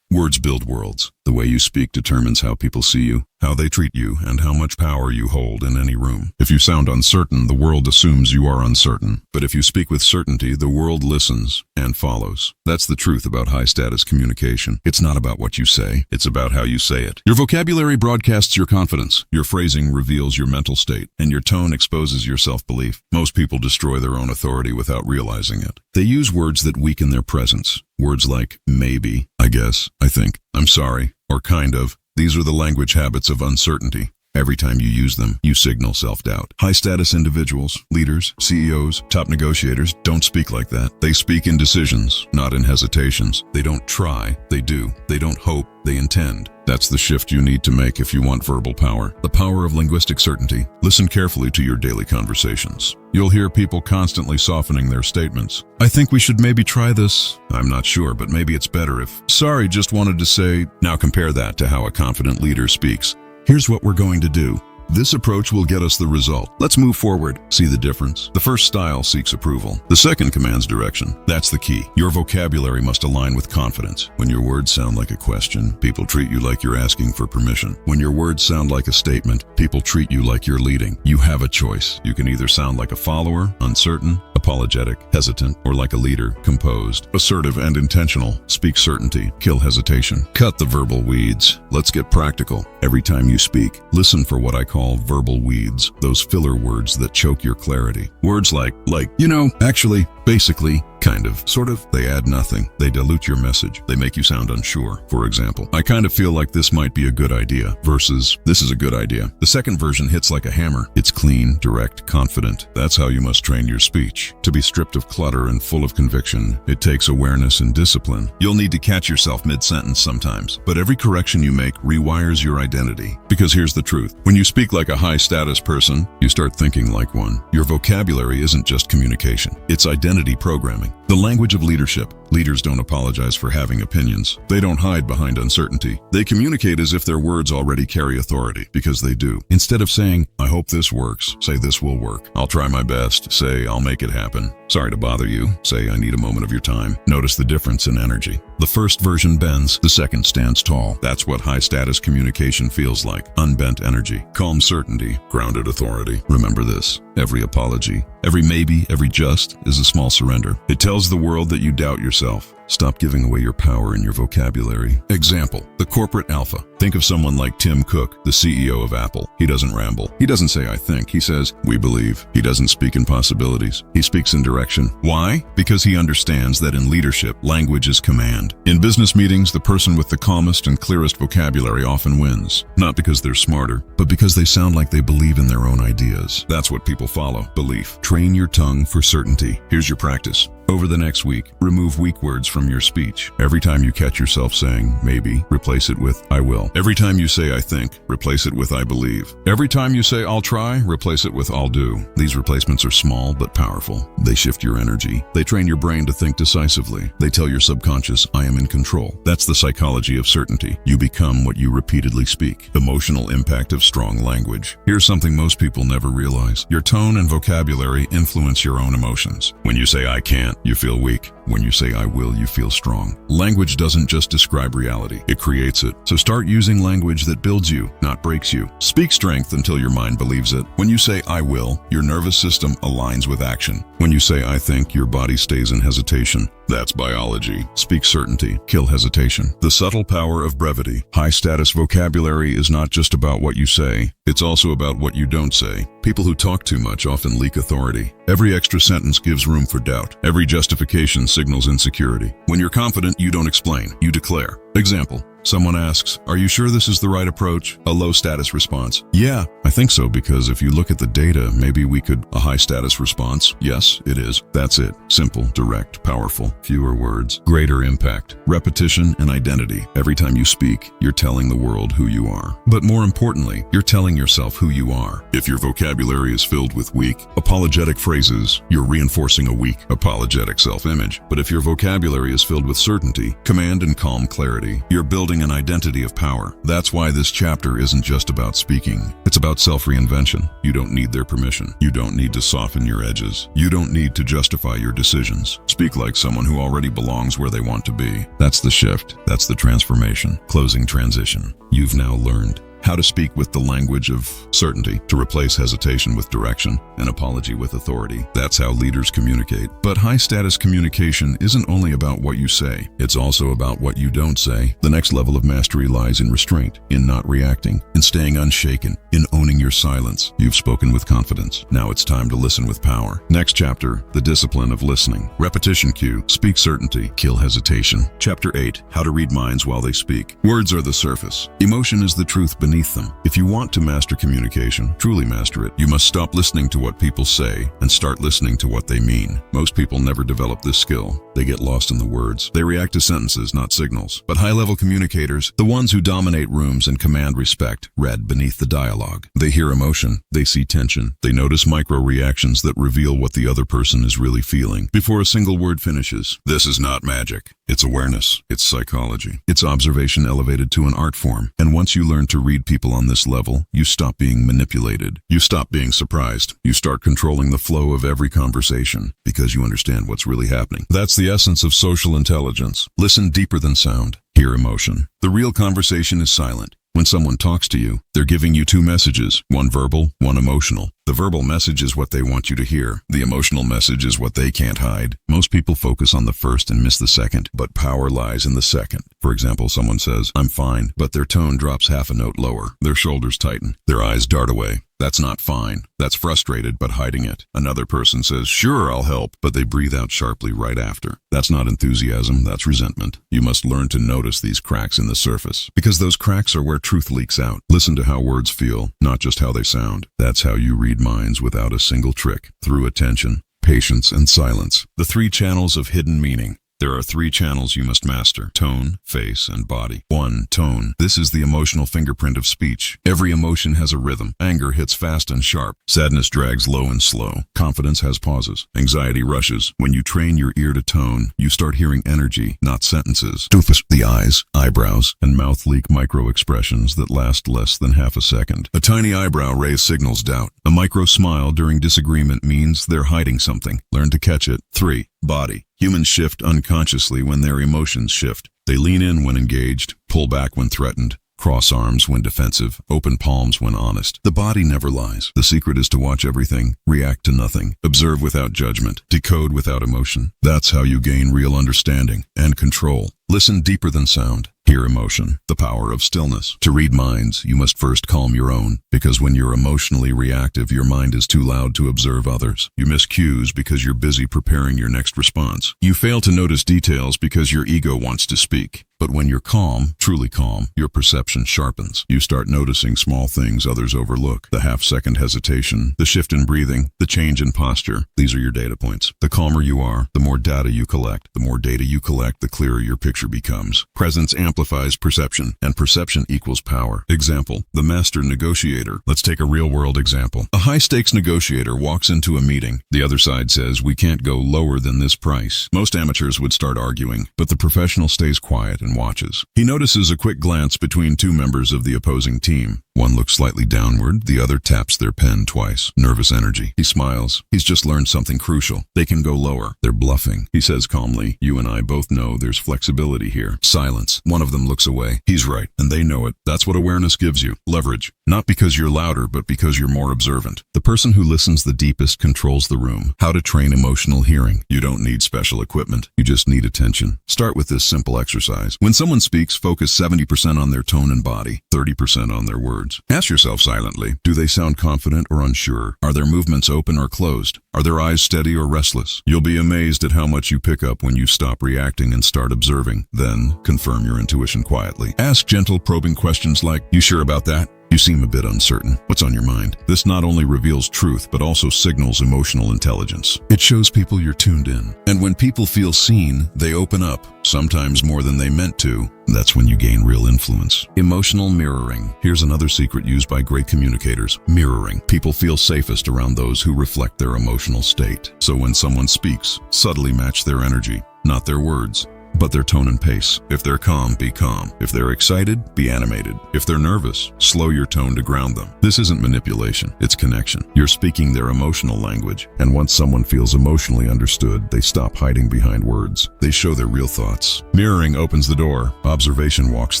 Words build worlds. The way you speak determines how people see you, how they treat you, and how much power you hold in any room. If you sound uncertain, the world assumes you are uncertain. But if you speak with certainty, the world listens and follows. That's the truth about high-status communication. It's not about what you say. It's about how you say it. Your vocabulary broadcasts your confidence. Your phrasing reveals your mental state, and your tone exposes your self-belief. Most people destroy their own authority without realizing it. They use words that weaken their presence. Words like maybe, I guess, I think, I'm sorry, or kind of. These are the language habits of uncertainty. Every time you use them, you signal self-doubt. High-status individuals, leaders, CEOs, top negotiators don't speak like that. They speak in decisions, not in hesitations. They don't try, they do. They don't hope, they intend. That's the shift you need to make if you want verbal power. The power of linguistic certainty. Listen carefully to your daily conversations. You'll hear people constantly softening their statements. I think we should maybe try this. I'm not sure, but maybe it's better if... Sorry, just wanted to say... Now compare that to how a confident leader speaks. Here's what we're going to do. This approach will get us the result. Let's move forward. See the difference? The first style seeks approval. The second commands direction. That's the key. Your vocabulary must align with confidence. When your words sound like a question, people treat you like you're asking for permission. When your words sound like a statement, people treat you like you're leading. You have a choice. You can either sound like a follower, uncertain, apologetic, hesitant, or like a leader, composed, assertive, and intentional. Speak certainty. Kill hesitation. Cut the verbal weeds. Let's get practical. Every time you speak, listen for what I call verbal weeds, those filler words that choke your clarity. Words like, you know, actually, basically, kind of, sort of. They add nothing. They dilute your message. They make you sound unsure. For example, I kind of feel like this might be a good idea versus this is a good idea. The second version hits like a hammer. It's clean, direct, confident. That's how you must train your speech. To be stripped of clutter and full of conviction, it takes awareness and discipline. You'll need to catch yourself mid-sentence sometimes, but every correction you make rewires your identity. Because here's the truth. When you speak like a high-status person, you start thinking like one. Your vocabulary isn't just communication. It's identity programming. The language of leadership. Leaders don't apologize for having opinions. They don't hide behind uncertainty. They communicate as if their words already carry authority, because they do. Instead of saying, I hope this works, say this will work. I'll try my best, say I'll make it happen. Sorry to bother you, say I need a moment of your time. Notice the difference in energy. The first version bends, the second stands tall. That's what high-status communication feels like. Unbent energy, calm certainty, grounded authority. Remember this. Every apology, every maybe, every just is a small surrender. It tells the world that you doubt yourself. Stop giving away your power and your vocabulary. Example, the corporate alpha. Think of someone like Tim Cook, the CEO of Apple. He doesn't ramble. He doesn't say, I think. He says, we believe. He doesn't speak in possibilities. He speaks in direction. Why? Because he understands that in leadership, language is command. In business meetings, the person with the calmest and clearest vocabulary often wins. Not because they're smarter, but because they sound like they believe in their own ideas. That's what people follow. Belief. Train your tongue for certainty. Here's your practice. Over the next week, remove weak words from your speech. Every time you catch yourself saying, maybe, replace it with, I will. Every time you say, I think, replace it with, I believe. Every time you say, I'll try, replace it with, I'll do. These replacements are small but powerful. They shift your energy. They train your brain to think decisively. They tell your subconscious, I am in control. That's the psychology of certainty. You become what you repeatedly speak. Emotional impact of strong language. Here's something most people never realize. Your tone and vocabulary influence your own emotions. When you say, I can't, you feel weak. When you say I will, you feel strong. Language doesn't just describe reality, it creates it. So start using language that builds you, not breaks you. Speak strength until your mind believes it. When you say I will, your nervous system aligns with action. When you say I think, your body stays in hesitation. That's biology. Speak certainty, kill hesitation. The subtle power of brevity. High-status vocabulary is not just about what you say, it's also about what you don't say. People who talk too much often leak authority. Every extra sentence gives room for doubt. Every justification signals insecurity. When you're confident, you don't explain, you declare. Example. Someone asks, are you sure this is the right approach? A low-status response. Yeah, I think so, because if you look at the data, maybe we could. A high-status response. Yes, it is. That's it. Simple, direct, powerful. Fewer words. Greater impact. Repetition and identity. Every time you speak, you're telling the world who you are. But more importantly, you're telling yourself who you are. If your vocabulary is filled with weak, apologetic phrases, you're reinforcing a weak, apologetic self-image. But if your vocabulary is filled with certainty, command, and calm clarity, you're building an identity of power. That's why this chapter isn't just about speaking. It's about self-reinvention. You don't need their permission. You don't need to soften your edges. You don't need to justify your decisions. Speak like someone who already belongs where they want to be. That's the shift. That's the transformation. Closing transition. You've now learned how to speak with the language of certainty, to replace hesitation with direction, and apology with authority. That's how leaders communicate. But high-status communication isn't only about what you say, it's also about what you don't say. The next level of mastery lies in restraint, in not reacting, in staying unshaken, in owning your silence. You've spoken with confidence. Now it's time to listen with power. Next chapter, the discipline of listening. Repetition cue, speak certainty, kill hesitation. Chapter 8, how to read minds while they speak. Words are the surface. Emotion is the truth beneath them. If you want to master communication, truly master it, you must stop listening to what people say and start listening to what they mean. Most people never develop this skill. They get lost in the words. They react to sentences, not signals. But high-level communicators, the ones who dominate rooms and command respect, read beneath the dialogue. They hear emotion. They see tension. They notice micro-reactions that reveal what the other person is really feeling before a single word finishes. This is not magic. It's awareness. It's psychology. It's observation elevated to an art form. And once you learn to read people on this level, you stop being manipulated. You stop being surprised. You start controlling the flow of every conversation because you understand what's really happening. That's the essence of social intelligence. Listen deeper than sound. Hear emotion. The real conversation is silent. When someone talks to you, they're giving you two messages, one verbal, one emotional. The verbal message is what they want you to hear. The emotional message is what they can't hide. Most people focus on the first and miss the second, but power lies in the second. For example, someone says, I'm fine, but their tone drops half a note lower. Their shoulders tighten. Their eyes dart away. That's not fine. That's frustrated, but hiding it. Another person says, sure, I'll help, but they breathe out sharply right after. That's not enthusiasm, that's resentment. You must learn to notice these cracks in the surface, because those cracks are where truth leaks out. Listen to how words feel, not just how they sound. That's how you read minds without a single trick, through attention, patience, and silence. The three channels of hidden meaning. There are 3 channels you must master: tone, face, and body. 1. Tone. This is the emotional fingerprint of speech. Every emotion has a rhythm. Anger hits fast and sharp. Sadness drags low and slow. Confidence has pauses. Anxiety rushes. When you train your ear to tone, you start hearing energy, not sentences. Doofus. The eyes, eyebrows, and mouth leak micro-expressions that last less than half a second. A tiny eyebrow raise signals doubt. A micro-smile during disagreement means they're hiding something. Learn to catch it. 3. Body. Humans shift unconsciously when their emotions shift. They lean in when engaged, pull back when threatened, cross arms when defensive, open palms when honest. The body never lies. The secret is to watch everything, react to nothing, observe without judgment, decode without emotion. That's how you gain real understanding and control. Listen deeper than sound. Hear emotion, the power of stillness. To read minds, you must first calm your own, because when you're emotionally reactive, your mind is too loud to observe others. You miss cues because you're busy preparing your next response. You fail to notice details because your ego wants to speak. But when you're calm, truly calm, your perception sharpens. You start noticing small things others overlook. The half-second hesitation, the shift in breathing, the change in posture. These are your data points. The calmer you are, the more data you collect. The more data you collect, the clearer your picture becomes. Presence amplifies perception, and perception equals power. Example, the master negotiator. Let's take a real-world example. A high-stakes negotiator walks into a meeting. The other side says, "We can't go lower than this price." Most amateurs would start arguing, but the professional stays quiet and watches. He notices a quick glance between 2 members of the opposing team. One looks slightly downward, the other taps their pen twice. Nervous energy. He smiles. He's just learned something crucial. They can go lower. They're bluffing. He says calmly, "You and I both know there's flexibility here." Silence. One of them looks away. He's right, and they know it. That's what awareness gives you. Leverage. Not because you're louder, but because you're more observant. The person who listens the deepest controls the room. How to train emotional hearing. You don't need special equipment. You just need attention. Start with this simple exercise. When someone speaks, focus 70% on their tone and body, 30% on their words. Ask yourself silently, do they sound confident or unsure? Are their movements open or closed? Are their eyes steady or restless? You'll be amazed at how much you pick up when you stop reacting and start observing. Then, confirm your intuition quietly. Ask gentle, probing questions like, "You sure about that? You seem a bit uncertain. What's on your mind?" This not only reveals truth, but also signals emotional intelligence. It shows people you're tuned in. And when people feel seen, they open up, sometimes more than they meant to. That's when you gain real influence. Emotional mirroring. Here's another secret used by great communicators. Mirroring. People feel safest around those who reflect their emotional state. So when someone speaks, subtly match their energy, not their words, but their tone and pace. If they're calm, be calm. If they're excited, be animated. If they're nervous, slow your tone to ground them. This isn't manipulation, it's connection. You're speaking their emotional language, and once someone feels emotionally understood, they stop hiding behind words. They show their real thoughts. Mirroring opens the door. Observation walks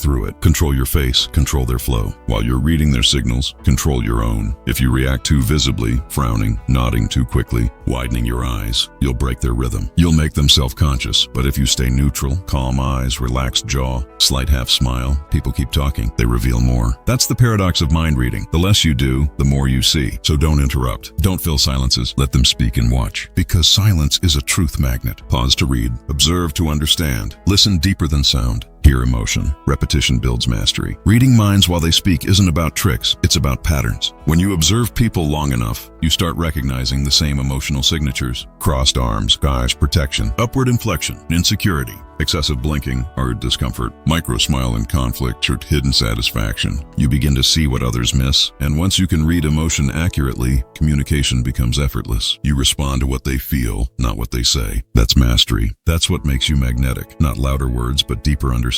through it. Control your face, control their flow. While you're reading their signals, control your own. If you react too visibly, frowning, nodding too quickly, widening your eyes, you'll break their rhythm. You'll make them self-conscious, but if you stay neutral, calm eyes, relaxed jaw, slight half smile, people keep talking, they reveal more. That's the paradox of mind reading. The less you do, the more you see. So don't interrupt. Don't fill silences. Let them speak and watch. Because silence is a truth magnet. Pause to read. Observe to understand. Listen deeper than sound. Hear emotion. Repetition builds mastery. Reading minds while they speak isn't about tricks, it's about patterns. When you observe people long enough, you start recognizing the same emotional signatures. Crossed arms, eyes, protection, upward inflection, insecurity, excessive blinking or discomfort, micro-smile in conflict or hidden satisfaction. You begin to see what others miss, and once you can read emotion accurately, communication becomes effortless. You respond to what they feel, not what they say. That's mastery. That's what makes you magnetic. Not louder words, but deeper understanding.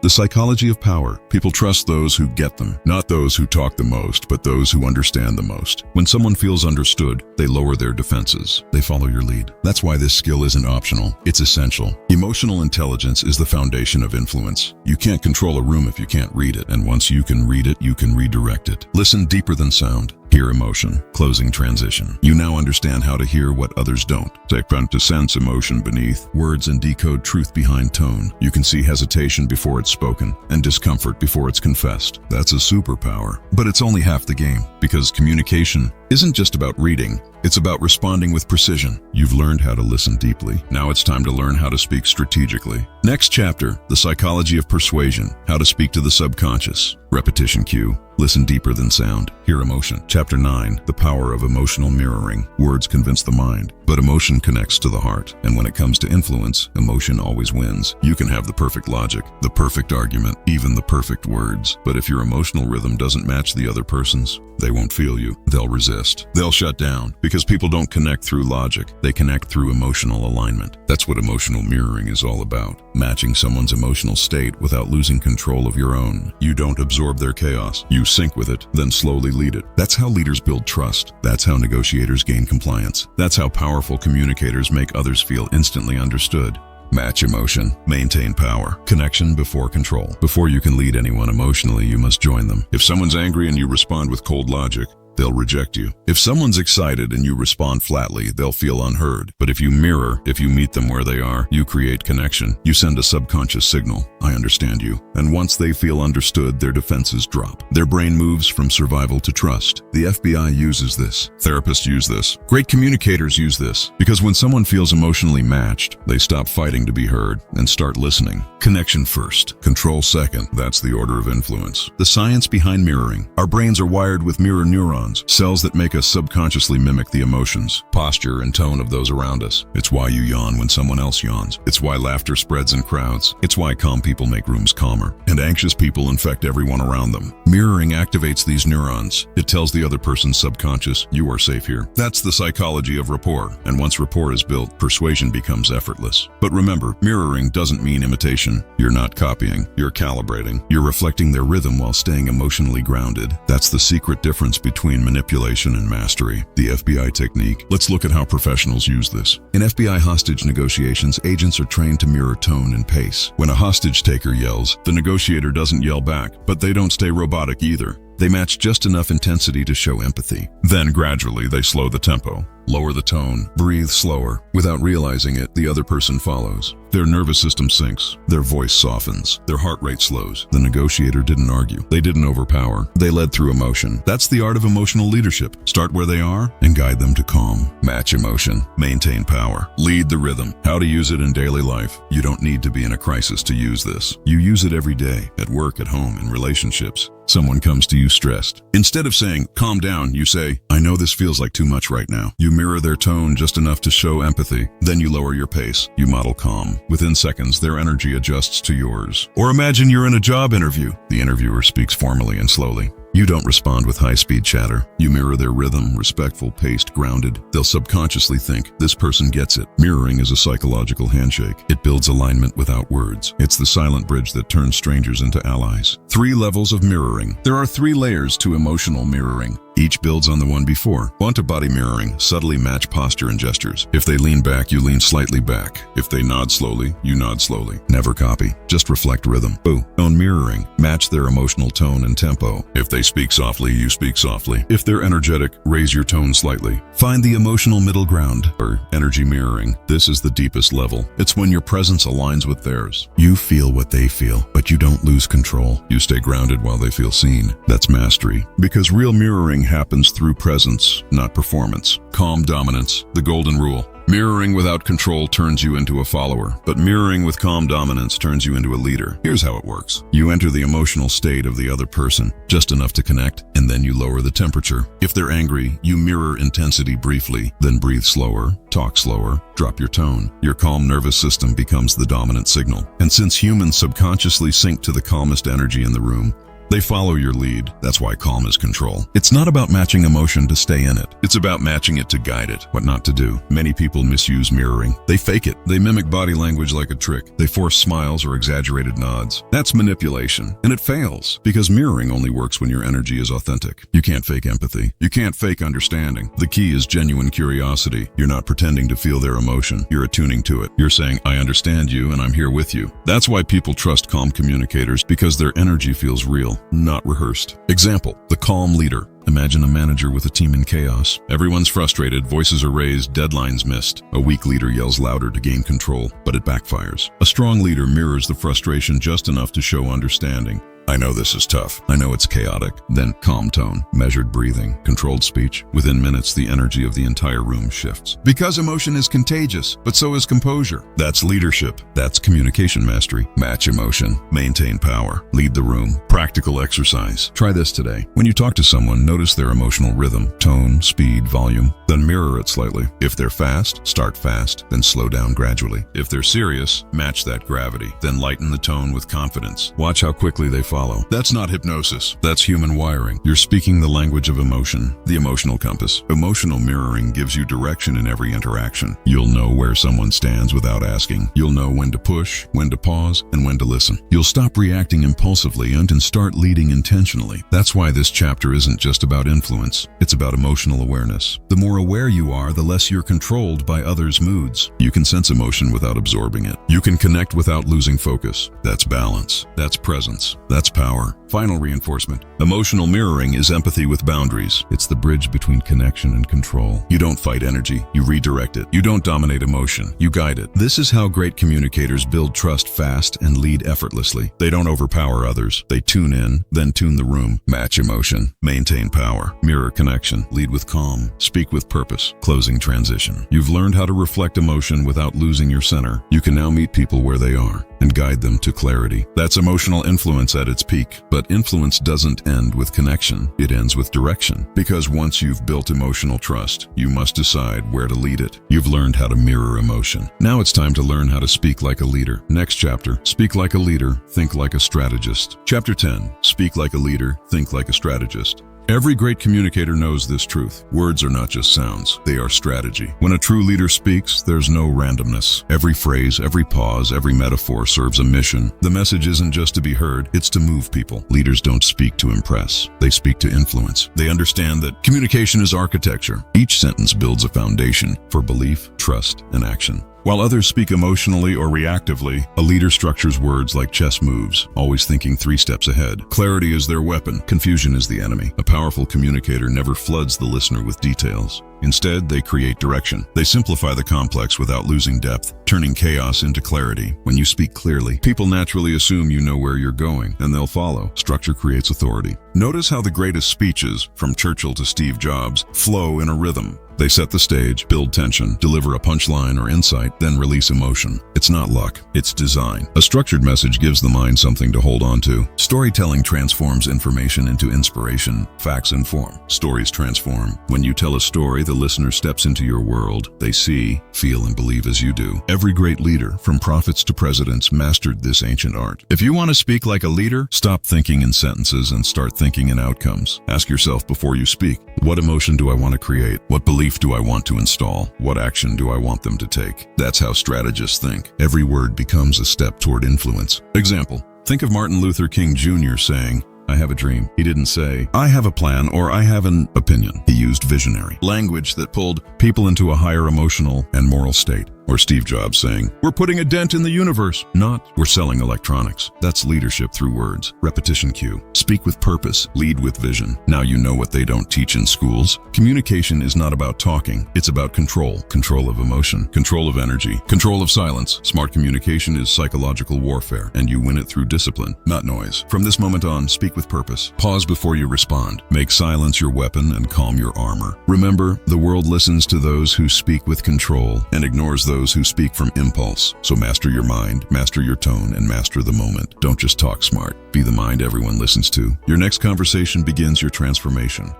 The psychology of power. People trust those who get them, not those who talk the most, but those who understand the most. When someone feels understood, they lower their defenses. They follow your lead. That's why this skill isn't optional. It's essential. Emotional intelligence is the foundation of influence. You can't control a room if you can't read it, and once you can read it, you can redirect it. Listen deeper than sound. Hear emotion. Closing transition. You now understand how to hear what others don't. Take time to sense emotion beneath words and decode truth behind tone. You can see hesitation before it's spoken and discomfort before it's confessed. That's a superpower. But it's only half the game, because communication isn't just about reading. It's about responding with precision. You've learned how to listen deeply. Now it's time to learn how to speak strategically. Next chapter, the psychology of persuasion, how to speak to the subconscious. Repetition cue. Listen deeper than sound. Hear emotion. Chapter 9. The power of emotional mirroring. Words convince the mind, but emotion connects to the heart. And when it comes to influence, emotion always wins. You can have the perfect logic, the perfect argument, even the perfect words. But if your emotional rhythm doesn't match the other person's, they won't feel you. They'll resist. They'll shut down. Because people don't connect through logic. They connect through emotional alignment. That's what emotional mirroring is all about. Matching someone's emotional state without losing control of your own. You don't absorb their chaos. You sync with it, then slowly lead it. That's how leaders build trust. That's how negotiators gain compliance. That's how powerful communicators make others feel instantly understood. Match emotion. Maintain power. Connection before control. Before you can lead anyone emotionally, you must join them. If someone's angry and you respond with cold logic, they'll reject you. If someone's excited and you respond flatly, they'll feel unheard. But if you mirror, if you meet them where they are, you create connection. You send a subconscious signal, I understand you. And once they feel understood, their defenses drop. Their brain moves from survival to trust. The FBI uses this. Therapists use this. Great communicators use this. Because when someone feels emotionally matched, they stop fighting to be heard and start listening. Connection first, control second. That's the order of influence. The science behind mirroring. Our brains are wired with mirror neurons. Cells that make us subconsciously mimic the emotions, posture, and tone of those around us. It's why you yawn when someone else yawns. It's why laughter spreads in crowds. It's why calm people make rooms calmer, and anxious people infect everyone around them. Mirroring activates these neurons. It tells the other person's subconscious, you are safe here. That's the psychology of rapport, and once rapport is built, persuasion becomes effortless. But remember, mirroring doesn't mean imitation. You're not copying, you're calibrating. You're reflecting their rhythm while staying emotionally grounded. That's the secret difference between manipulation and mastery. The FBI technique. Let's look at how professionals use this. In FBI hostage negotiations, agents are trained to mirror tone and pace. When a hostage taker yells, the negotiator doesn't yell back, but they don't stay robotic either. They match just enough intensity to show empathy. Then gradually they slow the tempo, lower the tone, breathe slower. Without realizing it, the other person follows. Their nervous system sinks, their voice softens, their heart rate slows. The negotiator didn't argue. They didn't overpower. They led through emotion. That's the art of emotional leadership. Start where they are and guide them to calm. Match emotion. Maintain power. Lead the rhythm. How to use it in daily life. You don't need to be in a crisis to use this. You use it every day, at work, at home, in relationships. Someone comes to you stressed. Instead of saying, calm down, you say, I know this feels like too much right now. You mirror their tone just enough to show empathy. Then you lower your pace. You model calm. Within seconds, their energy adjusts to yours. Or imagine you're in a job interview. The interviewer speaks formally and slowly. You don't respond with high-speed chatter. You mirror their rhythm, respectful, paced, grounded. They'll subconsciously think, this person gets it. Mirroring is a psychological handshake. It builds alignment without words. It's the silent bridge that turns strangers into allies. 3 levels of mirroring. There are 3 layers to emotional mirroring. Each builds on the one before. On to body mirroring. Subtly match posture and gestures. If they lean back, you lean slightly back. If they nod slowly, you nod slowly. Never copy. Just reflect rhythm. Tone mirroring. Match their emotional tone and tempo. If they speak softly, you speak softly. If they're energetic, raise your tone slightly. Find the emotional middle ground, or energy mirroring. This is the deepest level. It's when your presence aligns with theirs. You feel what they feel, but you don't lose control. You stay grounded while they feel seen. That's mastery. Because real mirroring happens through presence, not performance. Calm dominance, the golden rule. Mirroring without control turns you into a follower, but mirroring with calm dominance turns you into a leader. Here's how it works. You enter the emotional state of the other person, just enough to connect, and then you lower the temperature. If they're angry, you mirror intensity briefly, then breathe slower, talk slower, drop your tone. Your calm nervous system becomes the dominant signal. And since humans subconsciously sync to the calmest energy in the room, they follow your lead. That's why calm is control. It's not about matching emotion to stay in it. It's about matching it to guide it, what not to do. Many people misuse mirroring. They fake it. They mimic body language like a trick. They force smiles or exaggerated nods. That's manipulation, and it fails because mirroring only works when your energy is authentic. You can't fake empathy. You can't fake understanding. The key is genuine curiosity. You're not pretending to feel their emotion. You're attuning to it. You're saying, I understand you and I'm here with you. That's why people trust calm communicators, because their energy feels real, not rehearsed. Example, the calm leader. Imagine a manager with a team in chaos. Everyone's frustrated, voices are raised, deadlines missed. A weak leader yells louder to gain control, but it backfires. A strong leader mirrors the frustration just enough to show understanding. I know this is tough. I know it's chaotic. Then calm tone, measured breathing, controlled speech. Within minutes, the energy of the entire room shifts. Because emotion is contagious, but so is composure. That's leadership. That's communication mastery. Match emotion. Maintain power. Lead the room. Practical exercise. Try this today. When you talk to someone, notice their emotional rhythm, tone, speed, volume. Then mirror it slightly. If they're fast, start fast, then slow down gradually. If they're serious, match that gravity. Then lighten the tone with confidence. Watch how quickly they follow. That's not hypnosis. That's human wiring. You're speaking the language of emotion, the emotional compass. Emotional mirroring gives you direction in every interaction. You'll know where someone stands without asking. You'll know when to push, when to pause, and when to listen. You'll stop reacting impulsively and start leading intentionally. That's why this chapter isn't just about influence. It's about emotional awareness. The more aware you are, the less you're controlled by others' moods. You can sense emotion without absorbing it. You can connect without losing focus. That's balance. That's presence. That's power. Final reinforcement. Emotional mirroring is empathy with boundaries. It's the bridge between connection and control. You don't fight energy, you redirect it. You don't dominate emotion, you guide it. This is how great communicators build trust fast and lead effortlessly. They don't overpower others. They tune in, then tune the room. Match emotion. Maintain power. Mirror connection. Lead with calm. Speak with purpose. Closing transition. You've learned how to reflect emotion without losing your center. You can now meet people where they are and guide them to clarity. That's emotional influence at its peak. But influence doesn't end with connection. It ends with direction. Because once you've built emotional trust, you must decide where to lead it. You've learned how to mirror emotion. Now it's time to learn how to speak like a leader. Next chapter, speak like a leader, think like a strategist. Chapter 10, speak like a leader, think like a strategist. Every great communicator knows this truth. Words are not just sounds, they are strategy. When a true leader speaks, there's no randomness. Every phrase, every pause, every metaphor serves a mission. The message isn't just to be heard, it's to move people. Leaders don't speak to impress, they speak to influence. They understand that communication is architecture. Each sentence builds a foundation for belief, trust, and action. While others speak emotionally or reactively, a leader structures words like chess moves, always thinking 3 steps ahead. Clarity is their weapon, confusion is the enemy. A powerful communicator never floods the listener with details. Instead, they create direction. They simplify the complex without losing depth, turning chaos into clarity. When you speak clearly, people naturally assume you know where you're going, and they'll follow. Structure creates authority. Notice how the greatest speeches, from Churchill to Steve Jobs, flow in a rhythm. They set the stage, build tension, deliver a punchline or insight, then release emotion. It's not luck, it's design. A structured message gives the mind something to hold on to. Storytelling transforms information into inspiration. Facts inform. Stories transform. When you tell a story, the listener steps into your world. They see, feel, and believe as you do. Every great leader, from prophets to presidents, mastered this ancient art. If you want to speak like a leader, stop thinking in sentences and start thinking in outcomes. Ask yourself before you speak, what emotion do I want to create? What belief do I want to install? What action do I want them to take? That's how strategists think. Every word becomes a step toward influence. Example, think of Martin Luther King Jr. saying, I have a dream. He didn't say, I have a plan or I have an opinion. He used visionary language that pulled people into a higher emotional and moral state. Or Steve Jobs saying, we're putting a dent in the universe, not we're selling electronics. That's leadership through words. Repetition cue. Speak with purpose, lead with vision. Now you know what they don't teach in schools. Communication is not about talking, it's about control. Control of emotion, control of energy, control of silence. Smart communication is psychological warfare, and you win it through discipline, not noise. From this moment on, speak with purpose. Pause before you respond. Make silence your weapon and calm your armor. Remember, the world listens to those who speak with control and ignores those who speak from impulse. So master your mind, master your tone, and master the moment. Don't just talk smart. Be the mind everyone listens to. Your next conversation begins your transformation.